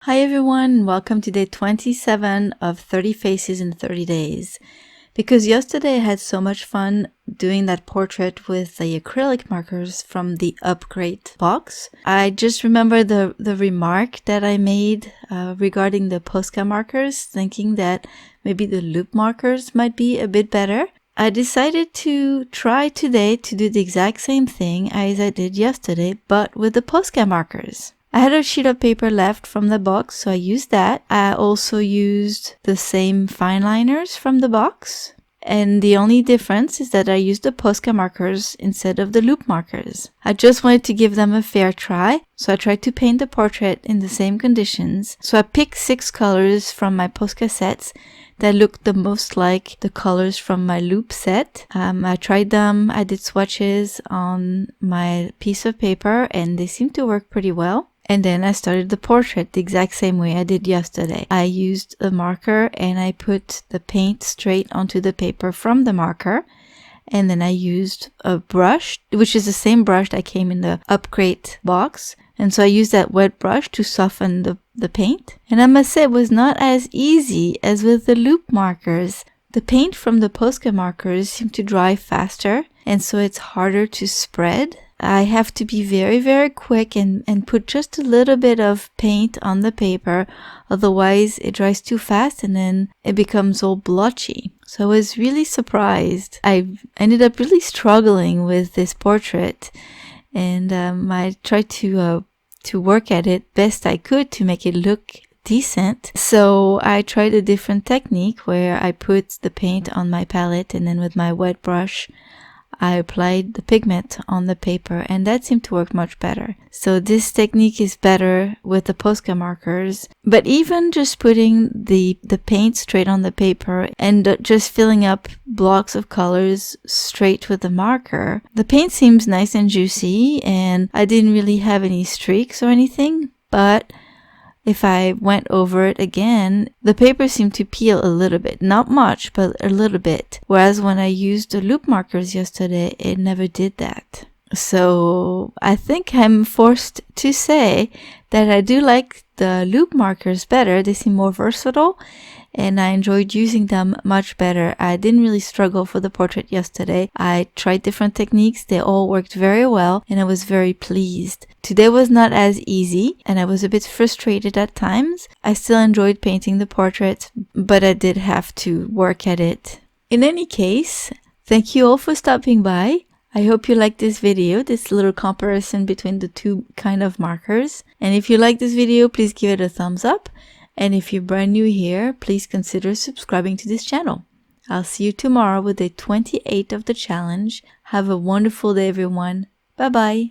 Hi everyone, welcome to day 27 of 30 Faces in 30 Days. Because yesterday I had so much fun doing that portrait with the acrylic markers from the upgrade box, I just remember the remark that I made regarding the POSCA markers, thinking that maybe the loop markers might be a bit better. I decided to try today to do the exact same thing as I did yesterday, but with the POSCA markers. I had a sheet of paper left from the box, so I used that. I also used the same fine liners from the box. And the only difference is that I used the POSCA markers instead of the loop markers. I just wanted to give them a fair try, so I tried to paint the portrait in the same conditions. So I picked 6 colors from my POSCA sets that looked the most like the colors from my loop set. I tried them, I did swatches on my piece of paper, and they seemed to work pretty well. And then I started the portrait the exact same way I did yesterday. I used a marker and I put the paint straight onto the paper from the marker. And then I used a brush, which is the same brush that came in the upgrade box. And so I used that wet brush to soften the paint. And I must say it was not as easy as with the loop markers. The paint from the POSCA markers seemed to dry faster, and so it's harder to spread. I have to be very, very quick and put just a little bit of paint on the paper, otherwise it dries too fast and then it becomes all blotchy. So I was really surprised. I ended up really struggling with this portrait, and I tried to work at it best I could to make it look decent. So I tried a different technique where I put the paint on my palette and then with my wet brush I applied the pigment on the paper, and that seemed to work much better. So this technique is better with the POSCA markers, but even just putting the paint straight on the paper and just filling up blocks of colors straight with the marker, the paint seems nice and juicy, and I didn't really have any streaks or anything, but if I went over it again, the paper seemed to peel a little bit. Not much, but a little bit. Whereas when I used the loop markers yesterday, it never did that. So I think I'm forced to say that I do like the loop markers better. They seem more versatile, and I enjoyed using them much better. I didn't really struggle for the portrait yesterday. I tried different techniques. They all worked very well, and I was very pleased. Today was not as easy, and I was a bit frustrated at times. I still enjoyed painting the portrait, but I did have to work at it. In any case, thank you all for stopping by. I hope you liked this video, this little comparison between the two kind of markers. And if you like this video, please give it a thumbs up. And if you're brand new here, please consider subscribing to this channel. I'll see you tomorrow with day 28 of the challenge. Have a wonderful day, everyone. Bye-bye.